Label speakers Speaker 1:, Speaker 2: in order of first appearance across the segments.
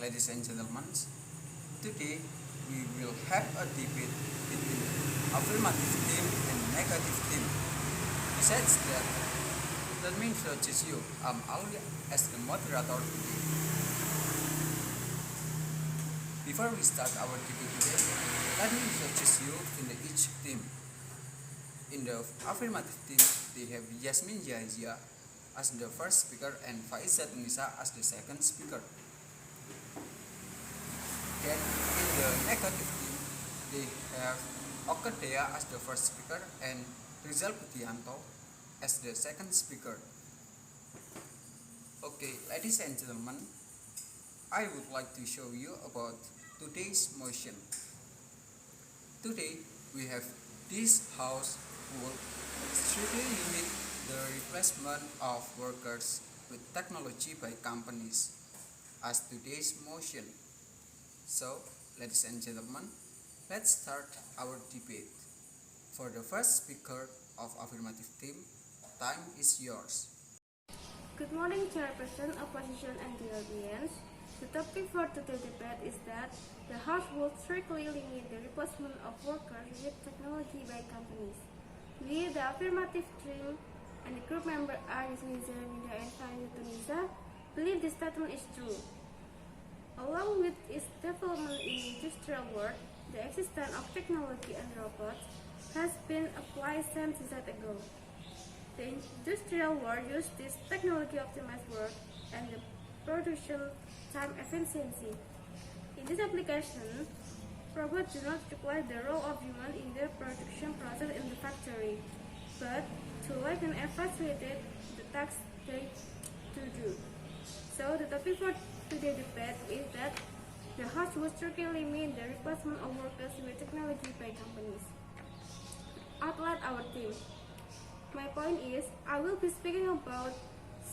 Speaker 1: ladies and gentlemen, today we will have a debate between affirmative team and negative team. Besides that, let me introduce you. I'm Alwi as the moderator today. Before we start our debate today, let me introduce you in each team. In the affirmative team, they have Yasmin Zahiyah as the first speaker and Faizzatun Nisa as the second speaker. Then in the negative team, they have Okke Dhea as the first speaker and Rizal Budiyanto as the second speaker. Okay, ladies and gentlemen, I would like to show you about today's motion. Today we have this house will strictly limit the replacement of workers with technology by companies as today's motion. So, ladies and gentlemen, let's start our debate. For the first speaker of affirmative team, time is yours.
Speaker 2: Good morning, Chairperson, Opposition, and the audience. The topic for today's debate is that the House will strictly limit the replacement of workers with technology by companies. We, the affirmative team, and the group member are Yasmin Zahiyah Hamiidah and Faizzatun Nisa, believe this statement is true. Along with its development in the industrial world, the existence of technology and robots has been applied since decades ago. The industrial world uses this technology-optimized work and the production time efficiency. In this application, robots do not replace the role of human in the production process in the factory, but to lighten and facilitate the tasks they do. So the topic for today's debate is that the House will strictly limit the replacement of workers with technology by companies. Outline our team. My point is, I will be speaking about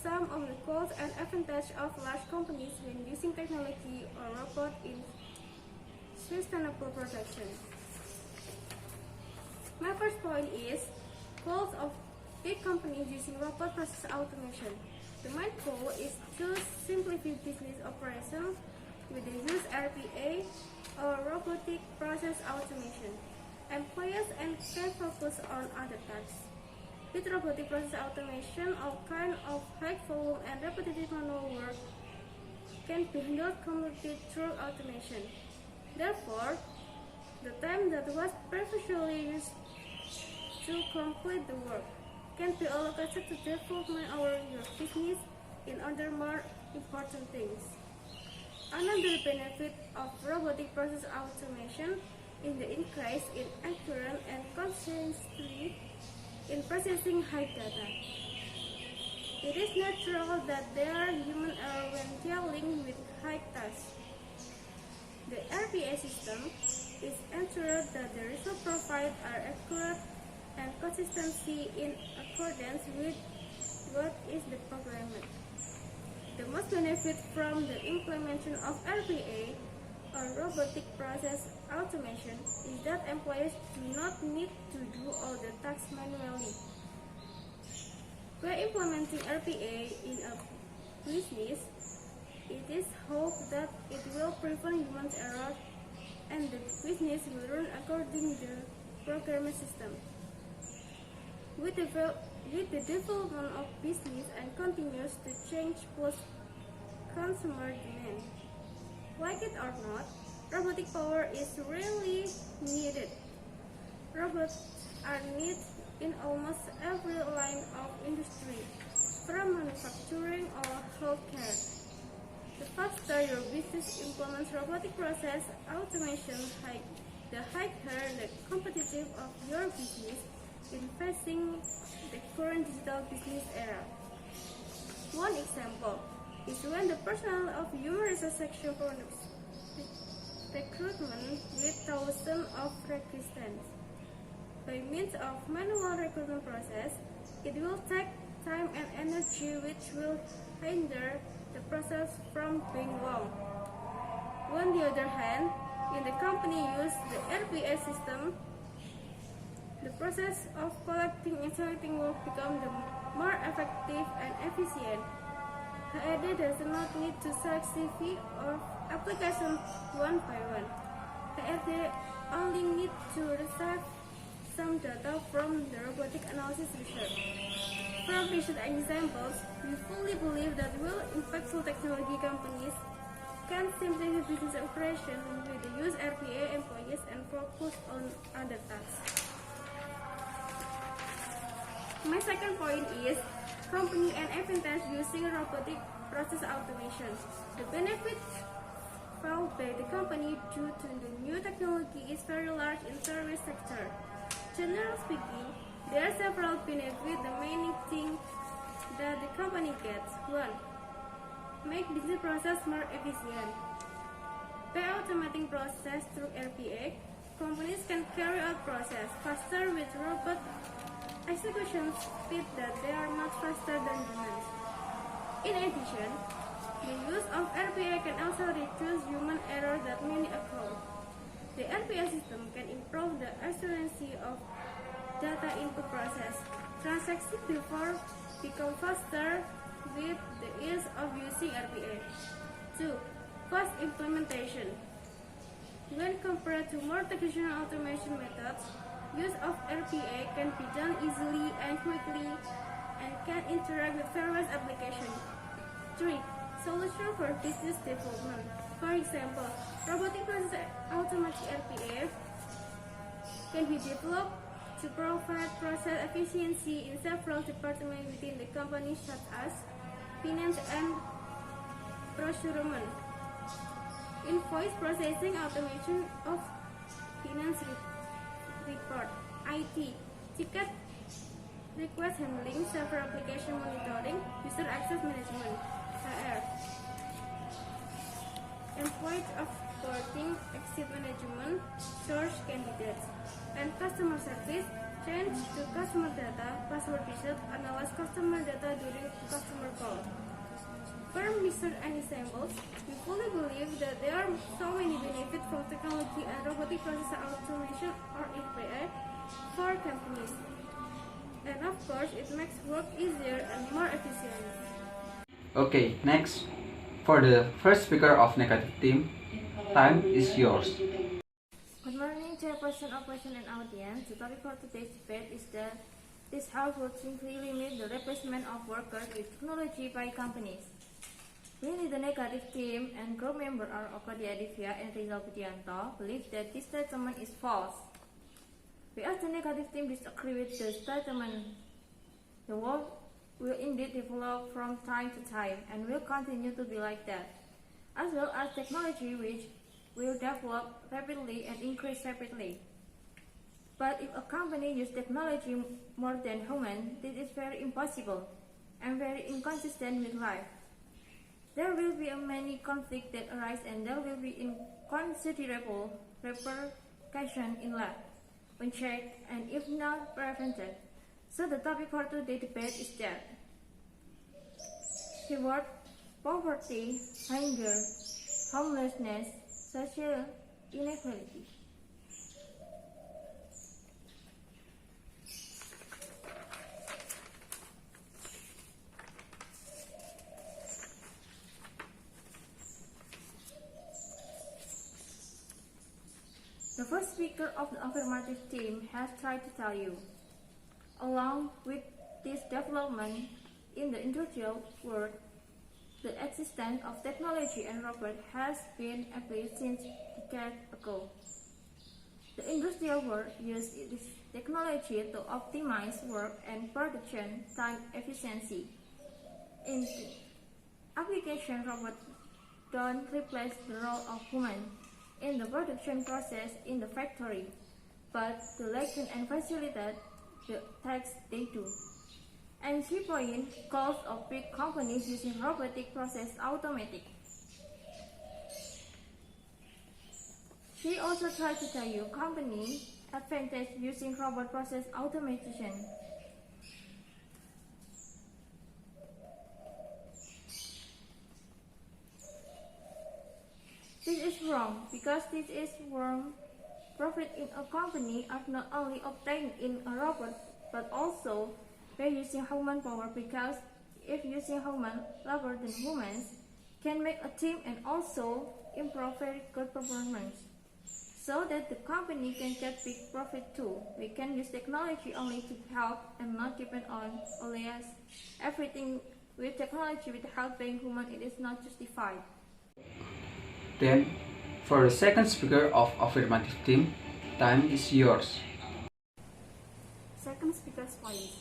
Speaker 2: some of the cons and advantages of large companies when using technology or robot in sustainable production. My first point is cons of big companies using robot process automation. The main goal is to simplify business operations with the use RPA or robotic process automation. Employees can focus on other tasks. With robotic process automation, all kind of high volume and repetitive manual work can be handled completely through automation. Therefore, the time that was previously used to complete the work can be allocated to development of your business in other more important things. Another benefit of robotic process automation is the increase in accuracy and consistency in processing high data. It is natural that there are human error when dealing with high tasks. The RPA system is ensured that the results provided are accurate and consistency in accordance with what is the programmed. The most benefit from the implementation of RPA or robotic process automation is that employees do not need to do all the tasks manually. By implementing RPA in a business, it is hoped that it will prevent human error and the business will run according to the programming system. With the development of business and continues to change post-consumer demand. Like it or not, robotic power is really needed. Robots are needed in almost every line of industry, from manufacturing or healthcare. The faster your business implements robotic process automation, the higher the competitive of your business in facing the current digital business era. One example is when the personnel of human resource section conducts recruitment with thousands of requisitions. By means of manual recruitment process, it will take time and energy which will hinder the process from being long. On the other hand, when the company uses the RPA system, the process of collecting and selecting will become more effective and efficient. PGRI does not need to select CV or application one by one. PGRI only need to receive some data from the robotic analysis research. From recent examples, we fully believe that impactful technology companies can simplify business operations with the use RPA employees and focus on other tasks. My second point is company and advantage using robotic process automation. The benefits felt by the company due to the new technology is very large in service sector. Generally speaking, there are several benefits. The main thing that the company gets: 1. Make business process more efficient. By automating process through RPA, companies can carry out process faster with robot execution speed that they are much faster than humans. In addition, the use of RPA can also reduce human error that many occur. The RPA system can improve the accuracy of data input process. Transactions before become faster with the ease of using RPA. 2. Fast implementation. When compared to more traditional automation methods, use of RPA can be done easily and quickly and can interact with various applications. 3. Solution for business development. For example, robotic process automatic RPA can be developed to provide process efficiency in several departments within the company, such as finance and procurement, invoice processing, automation of finance report, IT, ticket request handling, server application monitoring, user access management, HR, employee onboarding, exit management, source candidates, and customer service, change to customer data, password reset, analyze customer data during customer call. From research and examples, we fully believe that there are so many benefits from technology and robotic process automation or RPA for companies. And of course, it makes work easier and more efficient.
Speaker 1: Okay, next. For the first speaker of negative team, time is yours.
Speaker 2: Good morning, Chairperson, Operation, and audience. The topic for today's debate is that this house would simply limit the replacement of workers with technology by companies. Really, the negative team and group member are Okke Dhea Adevia and Rizal Budiyanto believe that this statement is false. We as the negative team disagree with the statement. The world will indeed develop from time to time and will continue to be like that, as well as technology which will develop rapidly and increase rapidly. But if a company uses technology more than human, this is very impossible and very inconsistent with life. There will be many conflicts that arise and there will be inconsiderable repercussions in life when checked and if not prevented. So the topic for today's debate is that keyword: poverty, hunger, homelessness, social inequality. The first speaker of the affirmative team has tried to tell you, along with this development in the industrial world, the existence of technology and robots has been established since decades ago. The industrial world uses this technology to optimize work and production time efficiency. In application, robots don't replace the role of humans in the production process in the factory, but to lessen and facilitate the tasks they do. And she point calls of big companies using robotic process automatic. She also tried to tell you company advantage using robot process automation. This is wrong because this is wrong. Profit in a company are not only obtained in a robot but also by using human power, because if using human rather than humans, can make a team and also improve very good performance. So that the company can get big profit too. We can use technology only to help and not depend on only us. Everything with technology with helping human, it is not justified.
Speaker 1: Then, for the second speaker of affirmative team, time is yours.
Speaker 2: Second speaker's point.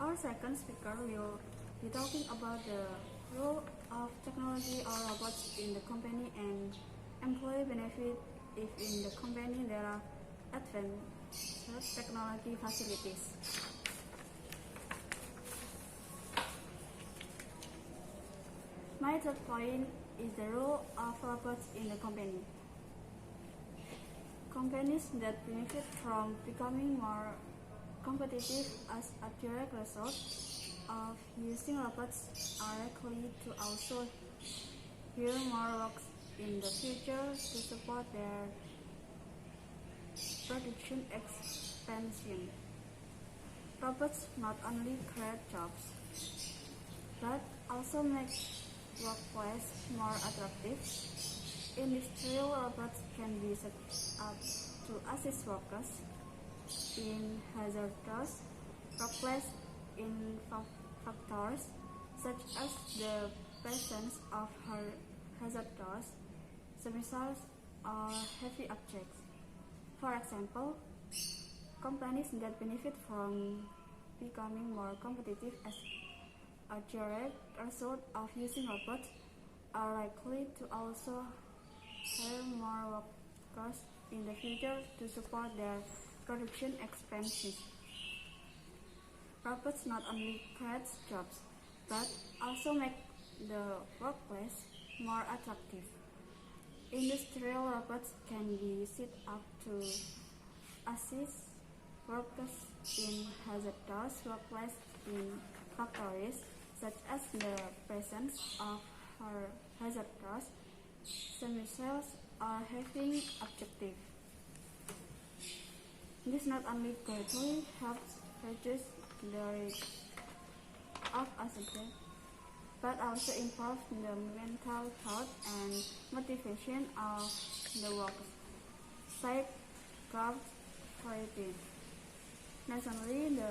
Speaker 2: Our second speaker will be talking about the role of technology or robots in the company and employee benefit if in the company there are advanced technology facilities. My third point is the role of robots in the company. Companies that benefit from becoming more competitive as a direct result of using robots are likely to also hire more workers in the future to support their production expansion. Robots not only create jobs, but also make workplace more attractive. Industrial robots can be set up to assist workers in hazardous workplace in factors such as the presence of hazardous substances or heavy objects. For example, companies that benefit from becoming more competitive as a direct result of using robots are likely to also hire more workers in the future to support their production expansion. Robots not only create jobs, but also make the workplace more attractive. Industrial robots can be set up to assist workers in hazardous workplace in factories, such as the presence of hazardous substances or heavy objects. This not only greatly helps reduce the risk of accident, but also improves the mental health and motivation of the workers. Side jobs variety. Nationally, the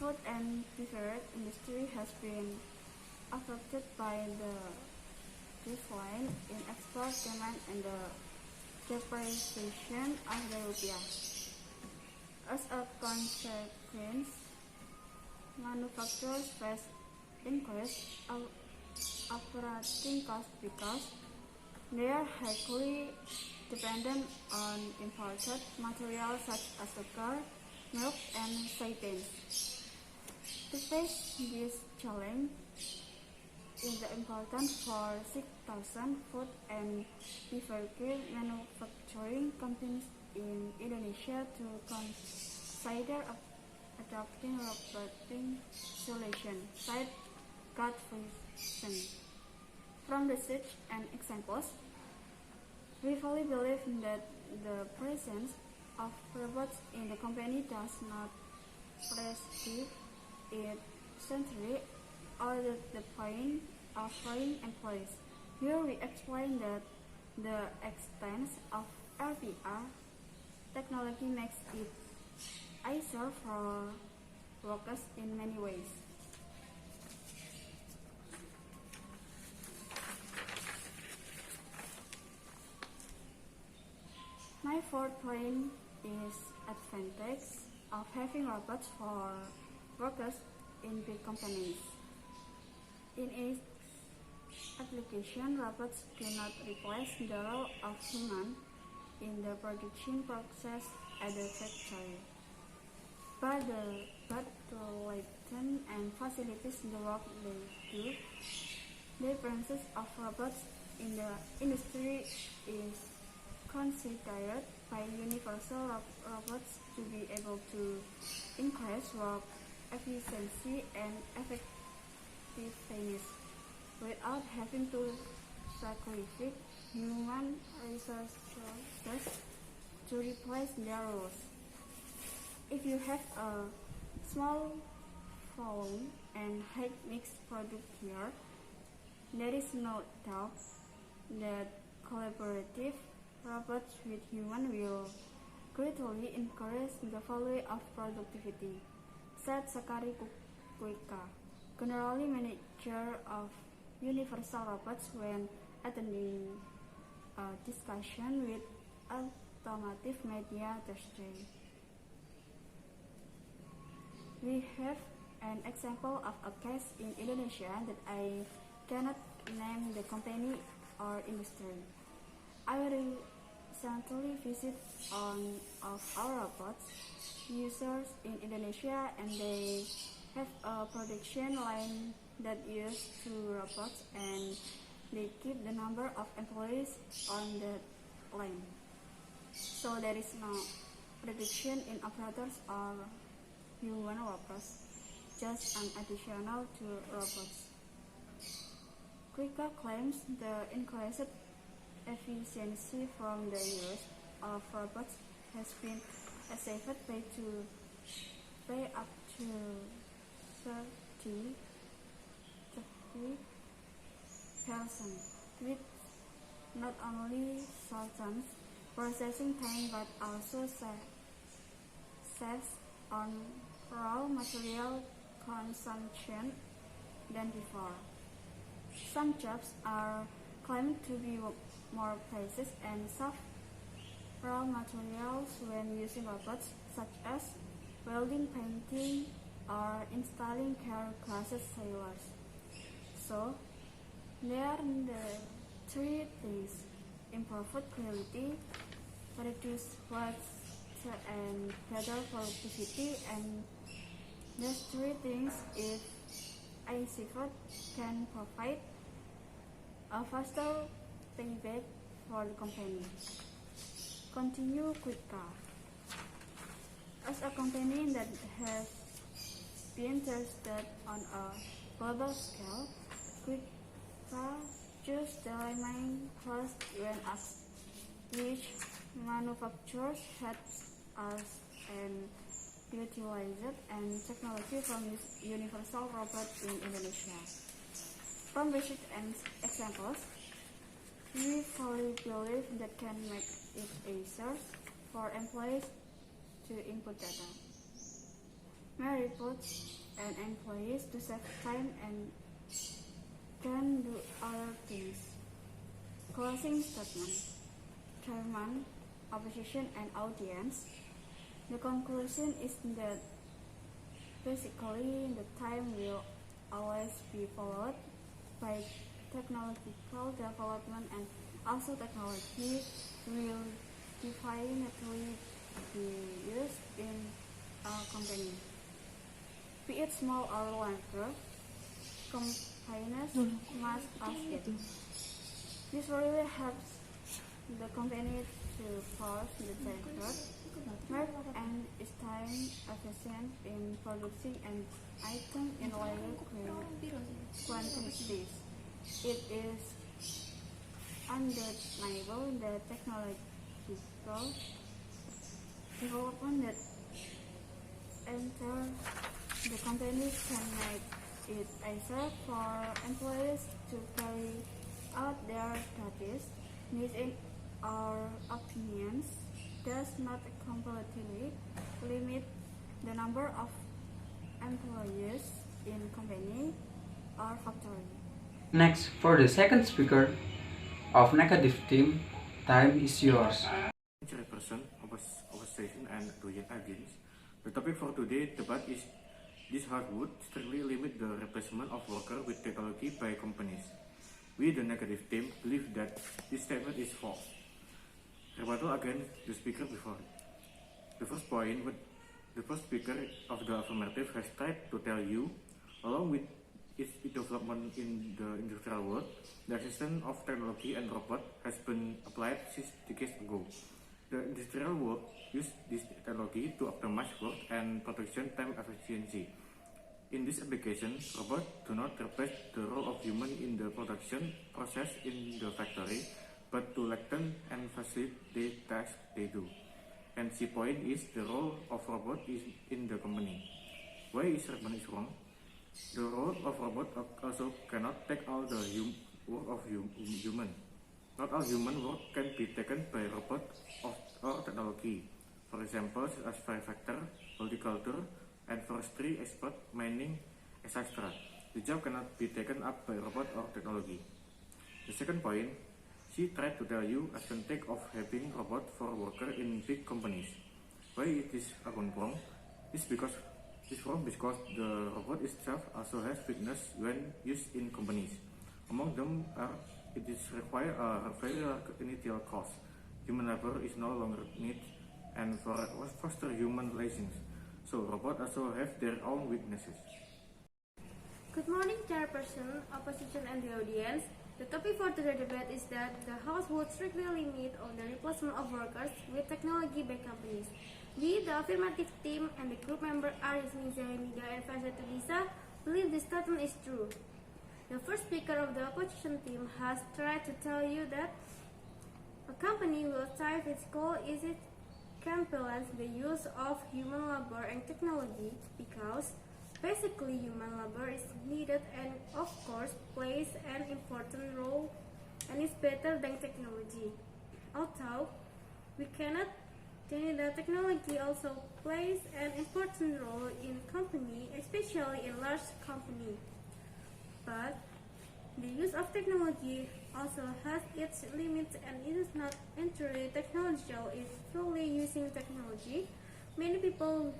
Speaker 2: food and beverage industry has been affected by the decline in export demand and the depreciation of the rupiah. As a consequence, manufacturers face increased operating costs because they are heavily dependent on imported materials such as sugar, milk, and soybeans. To face this challenge, it is important for 6,000 food and beverage manufacturing companies in Indonesia to consider adopting robotic solution. Side cut vision. From research and examples, we fully believe that the presence of robots in the company does not prescribe it centrally or the point of hiring employees. Here we explain that the extent of RPR technology makes it easier for workers in many ways. My fourth point is advantage of having robots for workers in big companies. In its application, robots do not replace the role of human in the production process at the factory, but to lighten and facilitate the work they do. The presence of robots in the industry is considered by universal robots to be able to increase work efficiency and effectiveness without having to sacrifice human resources to replace their roles. If you have a small phone and high mix product here, there is no doubt that collaborative robots with human will greatly increase the value of productivity, said Sakari Kuika, generally manager of Universal Robots when attending a discussion with Automotive Media Thursday. We have an example of a case in Indonesia that I cannot name the company or industry. I recently visited one of our robots users in Indonesia, and they have a production line that uses 2 robots, and they keep the number of employees on that line. So there is no reduction in operators or human workers, just an additional 2 robots. Kuika claims the increased efficiency from the use of robots has been achieved by to pay up to 30%, with not only shortens processing time but also saves on raw material consumption than before. Some jobs are claimed to be more precise and save raw materials when using robots, such as welding, painting, or installing car glasses sailors. So, there are the 3 things: improve quality, reduce waste, and better productivity. And these 3 things, if achieved, can provide a faster payback for the company. Continue Kuika. As a company that has been tested on a global scale, Kuika chose the remain first when asked which manufacturers had asked and utilized and technology from Universal Robot in Indonesia. From research and examples, we fully believe that can make it easier for employees to input data, make reports, and employees to save time and can do other things. Closing statement. Chairman, opposition, and audience. The conclusion is that basically the time will always be followed by technological development, and also technology will definitely be used in a company. Be it small or larger, companies must ask it. This really helps the company to force the sector, make and is time efficient in producing an item in larger quantities. It is undeniable that technological development that enter the company can make it easier for employees to carry out their duties. This, in our opinions, does not completely limit the number of employees in company or factory.
Speaker 3: Next, for the second speaker of negative team, time is yours.
Speaker 4: Chairperson, opposition, and doyen against. The topic for today's debate is this how would strictly limit the replacement of workers with technology by companies. We, the negative team, believe that this statement is false. Rebuttal against the speaker before. The first point, the first speaker of the affirmative has tried to tell you, along with its development in the industrial world, the existence of technology and robot has been applied since decades ago. The industrial world used this technology to optimize work and production time efficiency. In this application, robots do not replace the role of human in the production process in the factory, but to lengthen and facilitate the tasks they do. And the point is the role of robot is in the company. Why is Rohman is wrong? The role of robot also cannot take all the work of human. Not all human work can be taken by robot or technology. For example, such as firefighter, horticulture, and forestry expert, mining, etc. The job cannot be taken up by robot or technology. The second point, she tried to tell you advantage of having robot for worker in big companies. Why it is wrong? It's wrong because the robot itself also has weakness when used in companies. Among them are it is require a very large initial cost. Human labor is no longer needed, and for foster human relations. So robots also have their own weaknesses.
Speaker 2: Good morning, Chairperson, Opposition, and the audience. The topic for today's debate is that the House would strictly limit on the replacement of workers with technology by companies. We, the affirmative team, and the group member Yasmin Zahiyah Hamiidah and Faizzatun Nisa believe this statement is true. The first speaker of the opposition team has tried to tell you that a company will achieve its goal if it can balance the use of human labor and technology, because basically human labor is needed and of course plays an important role and is better than technology. Although we cannot deny that technology also plays an important role in company, especially in large company. But the use of technology also has its limits, and it is not entirely technological. If fully using technology, many people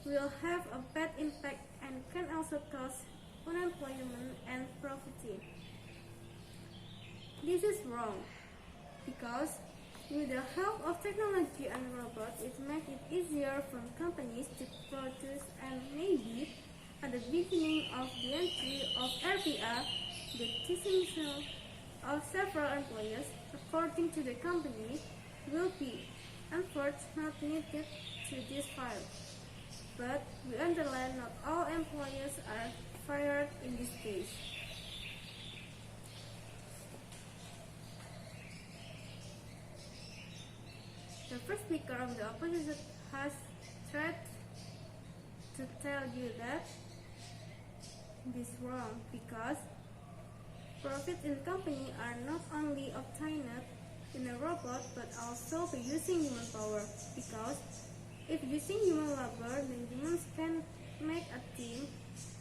Speaker 2: will have a bad impact and can also cause unemployment and poverty. This is wrong, because with the help of technology and robots, it makes it easier for companies to produce, and maybe at the beginning of the entry of RPA, the dismissal of several employees, according to the company, will be enforced not needed to this file. But we underline not all employees are fired in this case. The first speaker of the opposition has tried to tell you that this is wrong, because profits in company are not only obtained in a robot but also by using human power, because if using human labor, then humans can make a team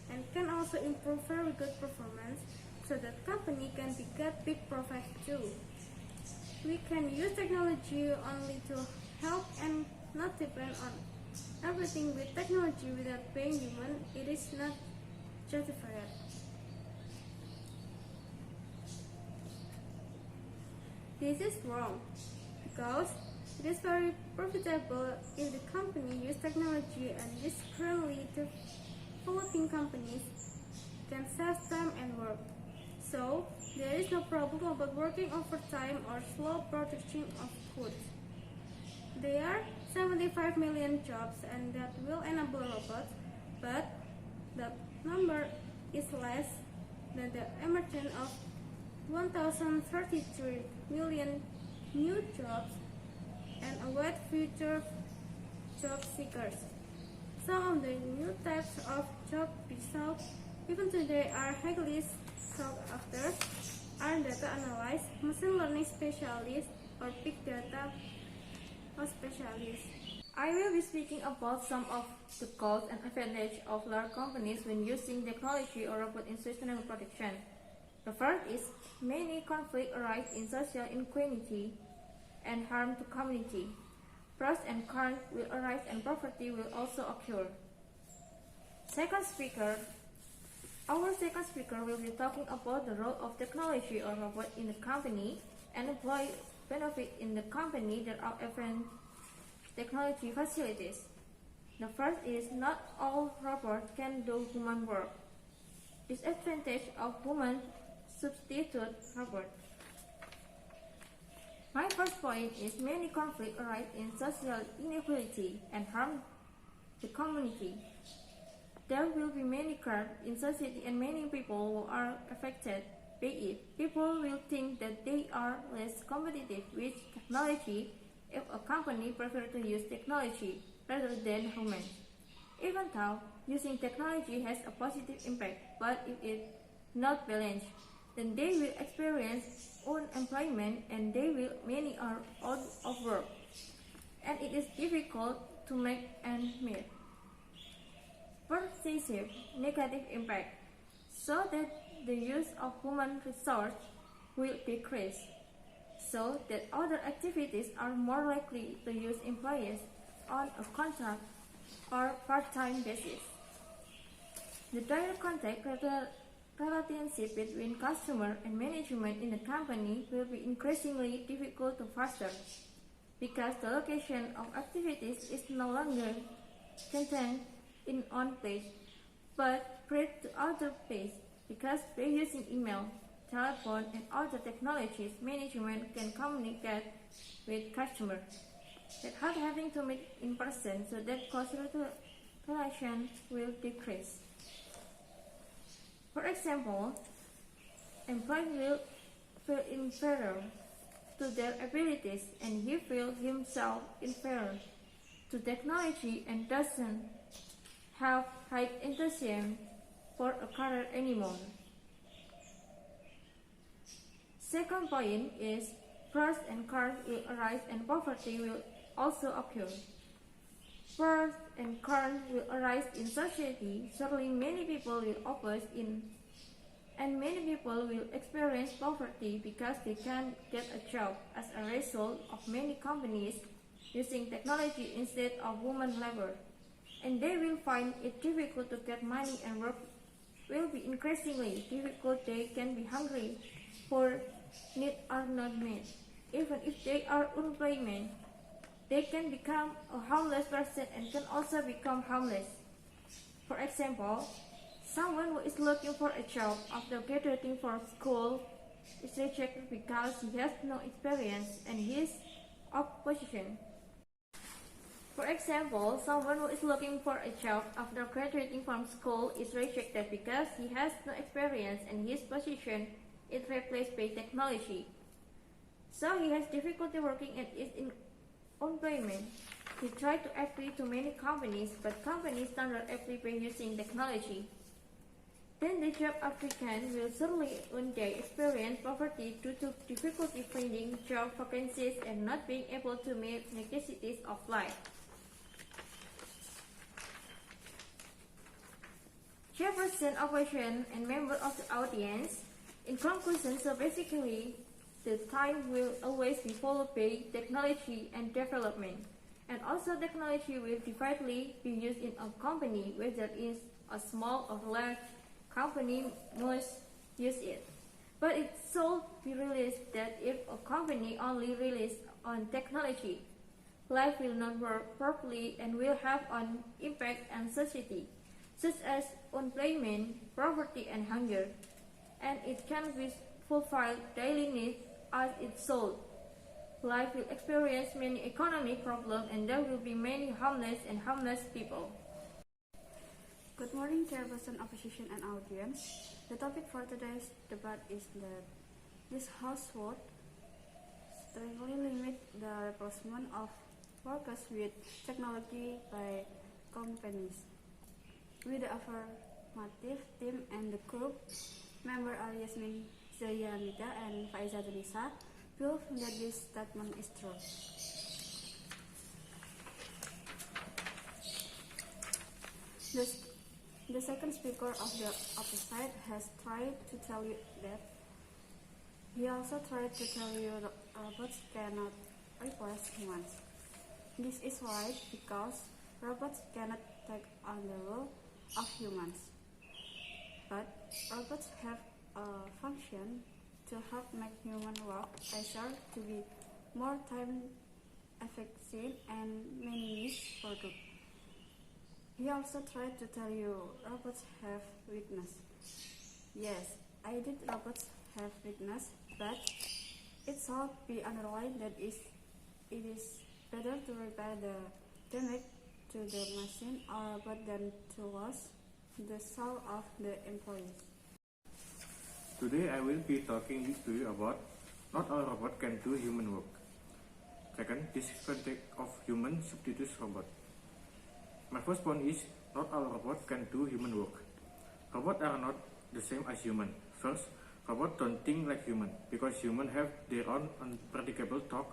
Speaker 2: and can also improve very good performance, so that company can get big profit too. We can use technology only to help and not depend on everything with technology without being human. It is not justified. This is wrong, because it is very profitable if the company uses technology, and this currently developing companies can save time and work. So there is no problem about working overtime or slow production of food. There are 75 million jobs, and that will enable robots, but the number is less than the emergence of 1,033 million new jobs and await future job seekers. Some of the new types of job results even today are highly sought after are data analyst, machine learning specialist, or big data specialist. I will be speaking about some of the costs and advantages of large companies when using technology or robot in sustainable production. The first is many conflicts arise in social inequality and harm to community. Pros and cons will arise and poverty will also occur. Our second speaker will be talking about the role of technology or robot in the company and employee benefit in the company that are even technology facilities. The first is not all robots can do human work. Disadvantage of human substitute robot. My first point is many conflicts arise in social inequality and harm the community. There will be many crime in society and many people who are affected by it. People will think that they are less competitive with technology if a company prefers to use technology rather than humans. Even though using technology has a positive impact, but if it's not balanced, then they will experience unemployment and many are out of work, and it is difficult to make ends meet. Pervasive negative impact, so that the use of human resource will decrease, so that other activities are more likely to use employees on a contract or part-time basis. The direct contact relationship between customer and management in the company will be increasingly difficult to foster, because the location of activities is no longer contained in one place, but spread to other places, because by using email, telephone, and other technologies, management can communicate with customers without having to meet in person, so that cost relation will decrease. For example, employees will feel inferior to their abilities, and he feels himself inferior to technology and doesn't have high enthusiasm for a career anymore. Second point is pros and cons will arise and poverty will also occur. Pros and cons will arise in society. Certainly many people will oppose in, and many people will experience poverty because they can't get a job as a result of many companies using technology instead of human labor, and they will find it difficult to get money, and work will be increasingly difficult. They can be hungry for needs are not met. Even if they are unemployment, they can become a homeless person and can also become homeless. For example, someone who is looking for a job after graduating from school is rejected because he has no experience and he is out position. For example, someone who is looking for a job after graduating from school is rejected because he has no experience and his position is replaced by technology. So he has difficulty working and is in unemployment. He tried to apply to many companies, but companies don't apply by using technology. Then the job applicant will certainly one day experience poverty due to difficulty finding job vacancies and not being able to meet necessities of life. Chairperson, opposition, and member of the audience, in conclusion, so basically, the time will always be followed by technology and development, and also technology will dividedly be used in a company, whether it is a small or large company must use it. But it should be realized that if a company only relies on technology, life will not work properly and will have an impact on society, such as unemployment, poverty, and hunger, and it can be fulfill daily needs as it should. Life will experience many economic problems, and there will be many homeless and homeless people.
Speaker 5: Good morning, Chairperson, Opposition, and audience. The topic for today's debate is that this House would strictly limit the replacement of workers with technology by companies. With the affirmative team and the group member are Yasmin Zahiyah Hamiidah and Faizzatun Nisa, prove that this statement is true. The second speaker of the opposite has tried to tell you that he also tried to tell you robots cannot replace humans. This is right because robots cannot take on the role of humans, but robots have a function to help make human work easier, to be more time effective and many needs product. He also tried to tell you robots have weakness. Yes, I did robots have weakness, but it should be underlined that it is better to repair the damage to the machine or robot than to lose the soul of the employees.
Speaker 4: Today I will be talking to you about not all robots can do human work. Second, disadvantage of human substitutes robot. My first point is not all robots can do human work. Robots are not the same as human. First, robots don't think like human because humans have their own unpredictable thought.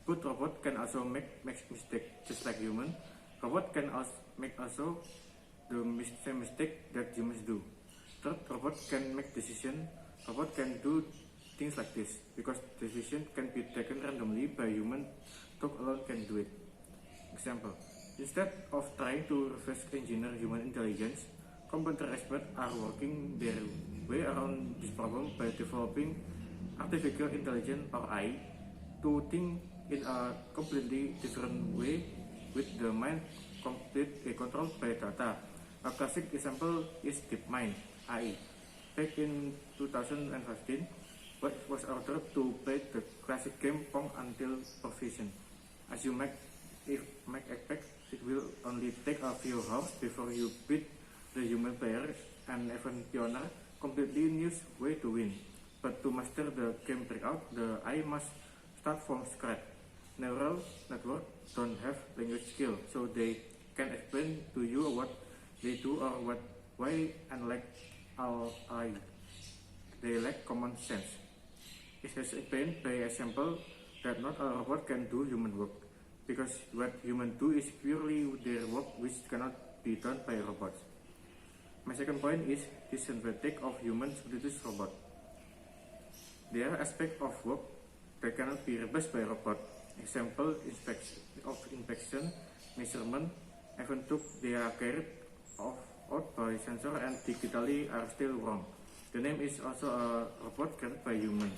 Speaker 4: But robots can also make mistakes just like human. Robots can also make the same mistake that humans do. Third, robots can make decisions. Robots can do things like this because decisions can be taken randomly by humans. Talk alone can do it. Example: instead of trying to reverse engineer human intelligence, computer experts are working their way around this problem by developing artificial intelligence or AI to think in a completely different way with the mind completely controlled by data. A classic example is DeepMind AI. Back in 2015, it was ordered to play the classic game Pong until perfection. As you might expect, it will only take a few hours before you beat the human player and even pioneer completely new way to win. But to master the game breakout, the AI must start from scratch. Neural networks don't have language skill, so they can explain to you what they do or why, unlike all AI, they lack common sense. It has explained by example that not a robot can do human work, because what humans do is purely their work which cannot be done by robots. My second point is disadvantage of humans versus robots. There are aspects of work that cannot be replaced by robots. Example, inspection, measurement, even though they are carried out by sensor and digitally are still wrong. The name is also a robot created by human.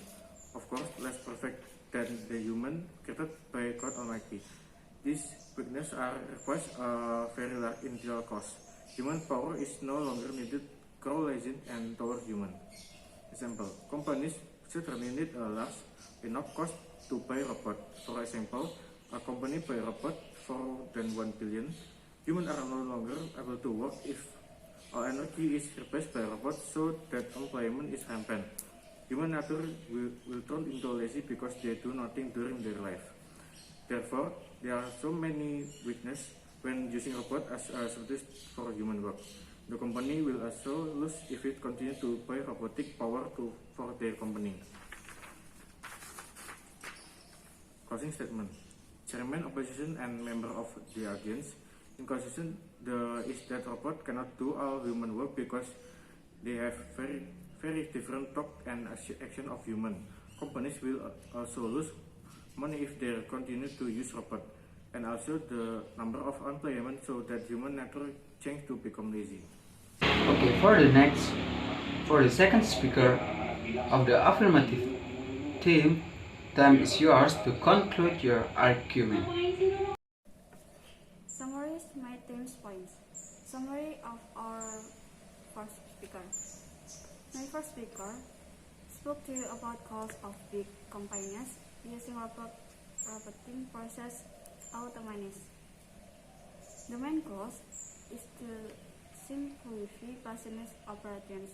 Speaker 4: Of course, less perfect than the human created by God Almighty. These weaknesses are requires a very large initial cost. Human power is no longer needed, correlation and tower human. Example, companies certainly need a large enough cost to buy robot. For example, a company buy robot for than 1 billion. Humans are no longer able to work if our energy is replaced by robots, so that employment is rampant. Human nature will turn into lazy because they do nothing during their life. Therefore, there are so many weaknesses when using robot as a substitute for human work. The company will also lose if it continues to buy robotic power for their company. Closing statement. Chairman, opposition, and member of the audience. In conclusion, is that robot cannot do all human work because they have very different thought and action of human. Companies will also lose money if they continue to use robot, and also the number of employment, so that human nature change to become lazy.
Speaker 3: Okay, for the second speaker of the affirmative team, time is yours to conclude your argument.
Speaker 5: Summarize my team's points. Summary of our first speaker. My first speaker spoke to you about costs of big companies using roboting process automation. The main cost is to simplify business operations.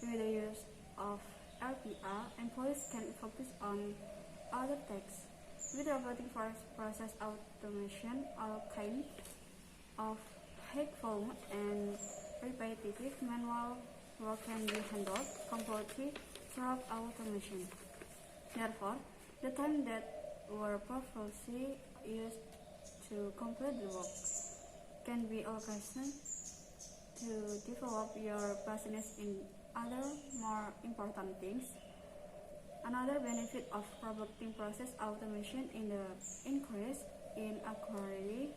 Speaker 5: With the use of RPA, employees can focus on other tasks. With robotic process automation, all kinds of high volume and repetitive manual work can be handled completely through automation. Therefore, the time that were previously used to complete the work can be allocated to develop your business in other more important things. Another benefit of robotic process automation is the increase in accuracy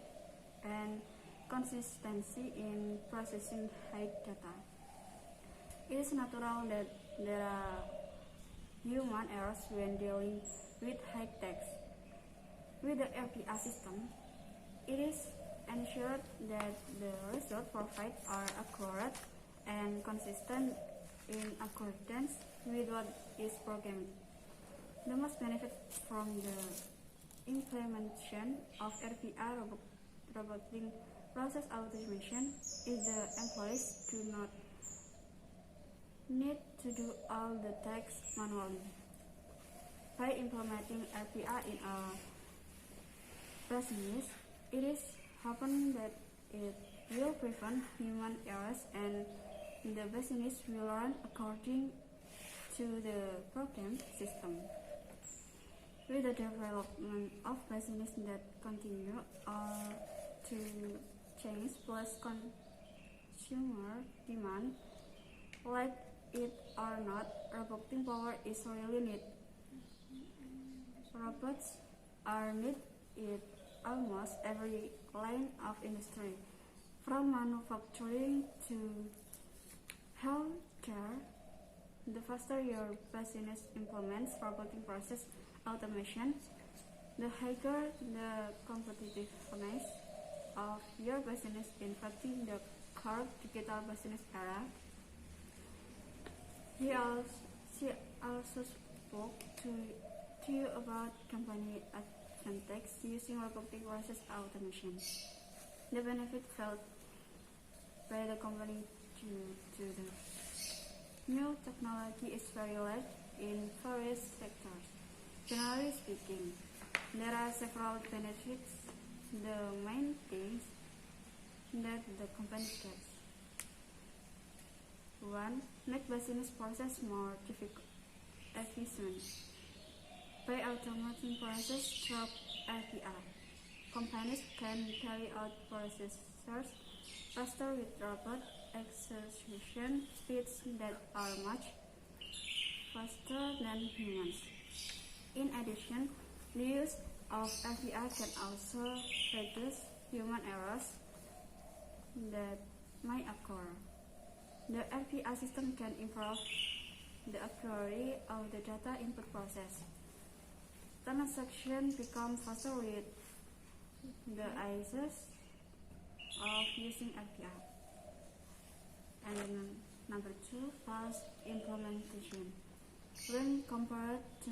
Speaker 5: and consistency in processing high data. It is natural that there are human errors when dealing with high text. With the RPA system, it is ensured that the results provided are accurate and consistent in accordance with what is programmed. The most benefit from the implementation of RPA robotic process automation is the employees do not need to do all the tasks manually. By implementing RPA in a business, it is happened that it will prevent human errors and the business will run according to the program system. With the development of business that continue or to change plus consumer demand, like it or not, robotic power is really needed. Robots are needed in almost every line of industry, from manufacturing to healthcare. The faster your business implements robotic process automation, the higher the competitiveness of your business in fighting the current digital business era. She also spoke to you about company advantage using robotic process automation. The benefit felt by the company due to the new technology is very large in various sectors. Generally speaking, there are several benefits. The main things that the company gets: 1. Make business process more efficient. By automating process through API, companies can carry out processes faster with robot execution speeds that are much faster than humans. In addition, the use of API can also reduce human errors that might occur. The API system can improve the accuracy of the data input process. Transactions become faster with the ease of using API. And then number 2, fast implementation. When compared to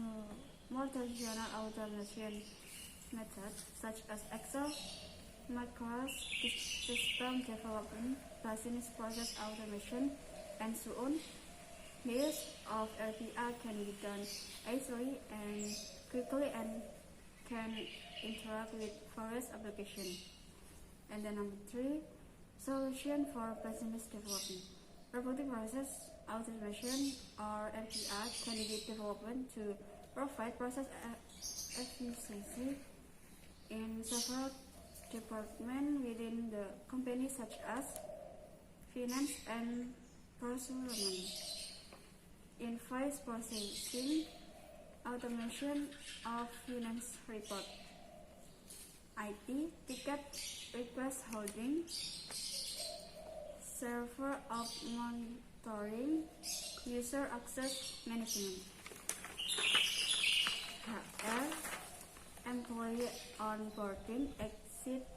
Speaker 5: more traditional automation methods such as Excel, Microsoft system development, business process automation, and so on, the use of API can be done easily and quickly and can interact with various applications. And then number 3, solution for business development. Robotic process automation or API can be developed to provide process efficiency in several departments within the company, such as finance and procurement, invoice processing, automation of finance report, IT, ticket request holding, server of monitoring, user access management, HR, employee onboarding, exit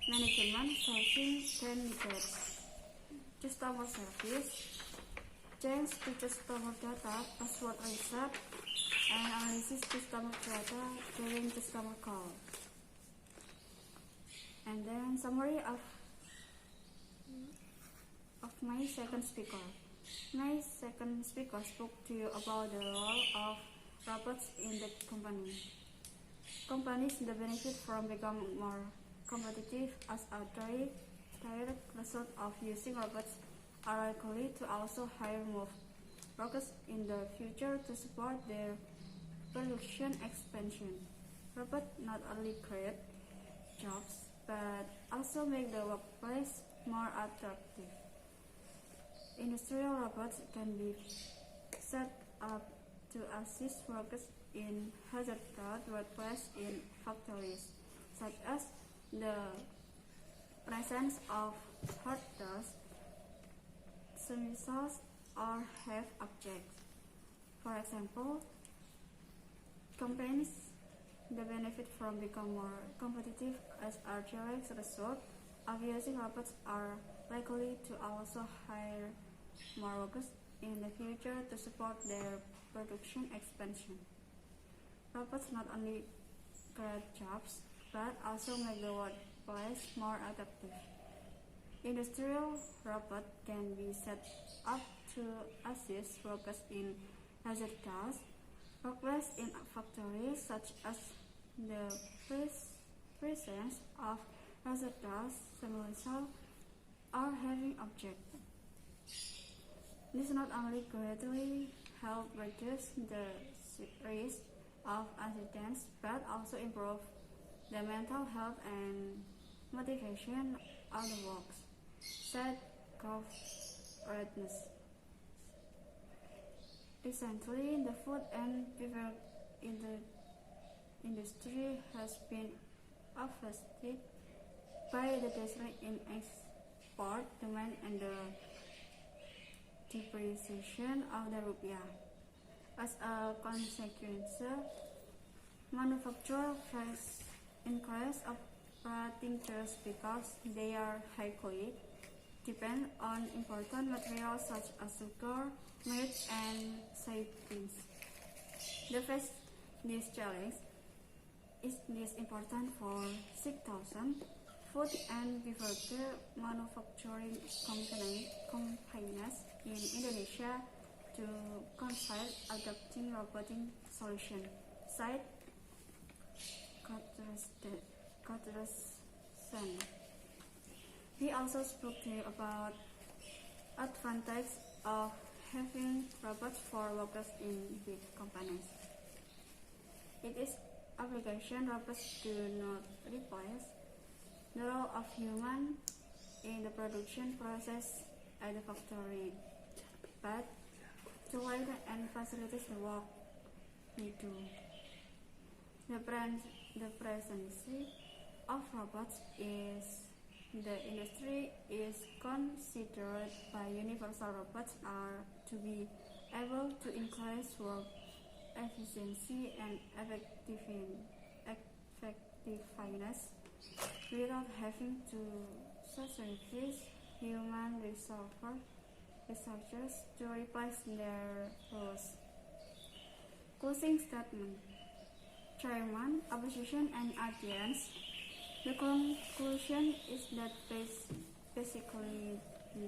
Speaker 5: management, sourcing candidates, customer service, change to customer data, password reset, and analysis customer data during customer call. And then summary of my second speaker. My second speaker spoke to you about the role of robots in the company. Companies that benefit from becoming more competitive as a direct result of using robots are likely to also hire more workers in the future to support their production expansion. Robots not only create jobs but also make the workplace more attractive. Industrial robots can be set up to assist workers in hazardous workplaces in factories, such as the presence of hot dust, chemicals, or heavy objects. For example, companies that benefit from becoming more competitive as a direct result of using robots are likely to also hire more workers in the future to support their production expansion. Robots not only create jobs but also make the workplace more attractive. Industrial robots can be set up to assist workers in hazardous workplaces in factories, such as the presence of hazardous chemicals, are having object. This not only greatly help reduce the risk of accidents but also improve the mental health and motivation of the workers, said Corporateness. Recently, the food and beverage industry has been affected by the decline in export demand and the depreciation of the rupiah. As a consequence, manufacturers face increased operating costs because they are highly depend on important materials such as sugar, meat, and soybeans. The face this challenge is this important for 6,000 food and beverage manufacturing companies in Indonesia to consider adopting robotic solution, said Corporateness. He also spoke to you about advantage of having robots for workers in big companies. It is obligation robots do not replace the role of human in the production process at the factory, but to widen and facilitate the work we do. The presence of robots is the industry is considered by universal robots are to be able to increase work efficiency and effectiveness without having to sacrifice human researchers to replace their roles. Closing statement. Chairman, Opposition and Audience. The conclusion is that basically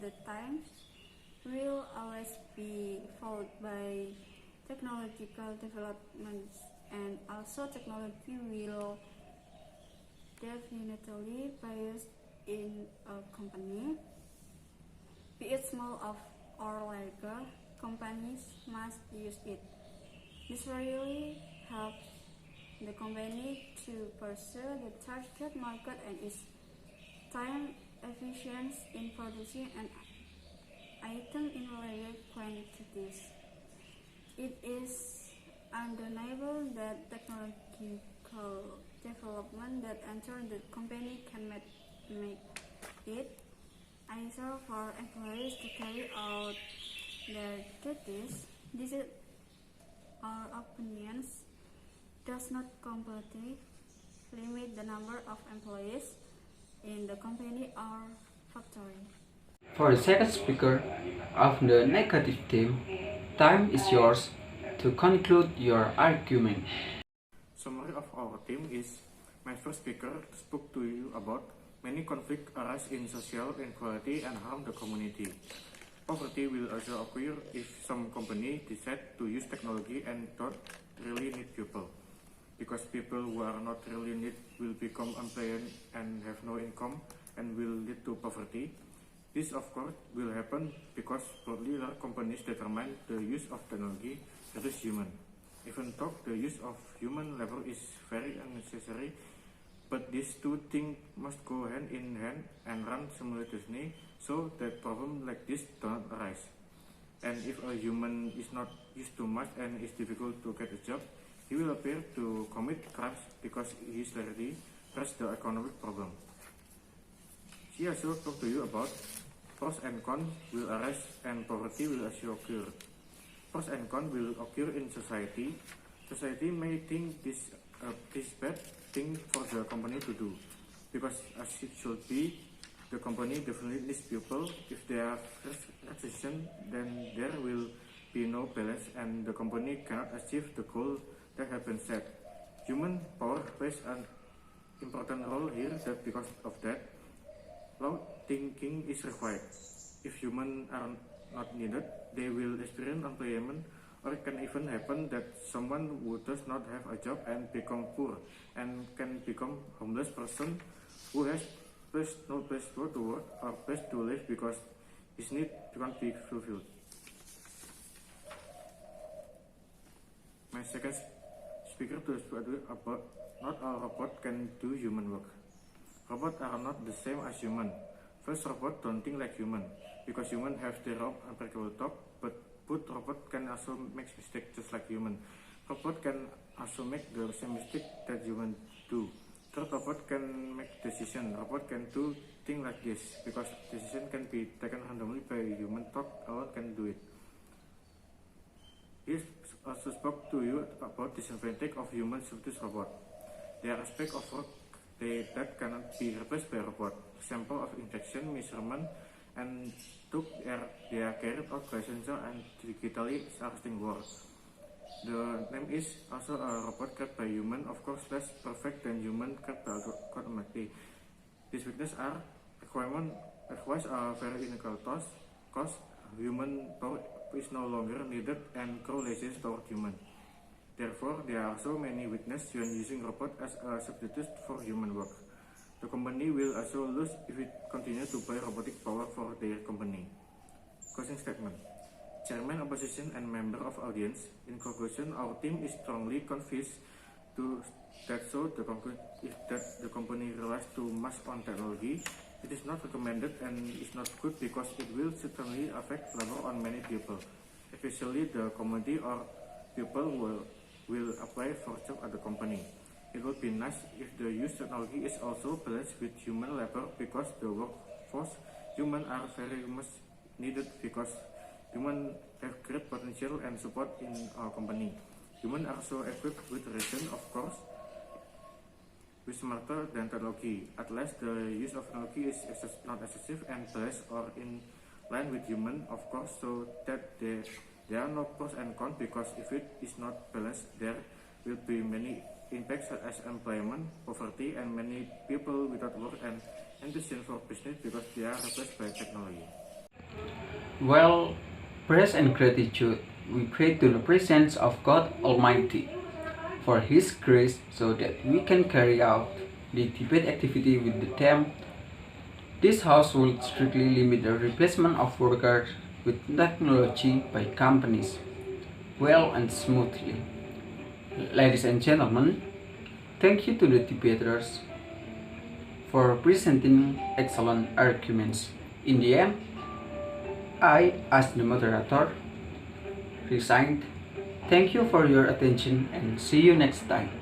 Speaker 5: the times will always be followed by technological developments, and also technology will definitely be used in a company, be it small or larger. Companies must use it. This really helps the company to pursue the target market and is time efficient in producing an item in larger quantities. It is undeniable that technological development that enter the company can make it easier for employees to carry out their duties. This is our opinions does not completely limit the number of employees in the company or factory.
Speaker 3: For the second speaker of the negative theme, time is yours to conclude your argument.
Speaker 4: Summary of our theme is my first speaker spoke to you about many conflicts arise in social inequality and harm the community. Poverty will also occur if some company decide to use technology and don't really need people. Because people who are not really need will become unemployed and have no income and will lead to poverty. This of course will happen because broadly large companies determine the use of technology versus human. Even though the use of human labor is very unnecessary, but these two things must go hand in hand and run simultaneously so that problems like this do not arise. And if a human is not used too much and is difficult to get a job, he will appear to commit crimes because his salary press the economic problem. She also talked to you about pros and cons will arise and poverty will also occur. Pros and cons will occur in society. Society may think this bad thing for the company to do, because as it should be, the company definitely needs people. If there are recession, then there will be no balance and the company cannot achieve the goal that have been set. Human power plays an important role here, that because of that, loud thinking is required. If humans are not needed, they will experience unemployment, or it can even happen that someone who does not have a job and become poor and can become homeless person who has no place to work or place to live because his need can't be fulfilled. My second speaker to speak about not all robots can do human work. Robots are not the same as human. First, robots don't think like human because humans have their own unbreakable thought, but robot can also make mistakes just like human. Robot can also make the same mistake that humans do. Third, robot can make decision. Robot can do things like this because decision can be taken randomly by human. Thought alone can do it. He also spoke to you about disadvantage of humans versus robot. There are aspects of work that cannot be replaced by robot. Example of injection, measurement, and they are carried out by sensor and digitally assisting work. The name is also a robot created by human, of course less perfect than human created by automatically. These weaknesses are requires a very unequal cost. Human power is no longer needed and grow lazy toward human. Therefore, there are so many weaknesses when using robot as a substitute for human work. The company will also lose if it continues to buy robotic power for their company. Closing statement. Chairman, opposition, and member of audience. In conclusion, our team is strongly convinced that if the company relies too much on technology, it is not recommended and is not good because it will certainly affect labor on many people, especially the commodity or people will apply for job at the company. It would be nice if the use technology is also balanced with human labor because the workforce humans are very much needed because humans have great potential and support in our company. Humans are so equipped with reason, of course, with smarter than technology. At last, the use of technology is not excessive and balanced or in line with human, of course, so that there are no pros and cons because if it is not balanced, there will be many impacts such as employment, poverty, and many people without work and enthusiasm for business because they are replaced by technology.
Speaker 3: Well, praise and gratitude we pray to the presence of God Almighty for His grace so that we can carry out the debate activity with the theme, "This House will strictly limit the replacement of workers with technology by companies," well and smoothly. Ladies and gentlemen, thank you to the debaters for presenting excellent arguments. In the end, I, as the moderator, resigned. Thank you for your attention and see you next time.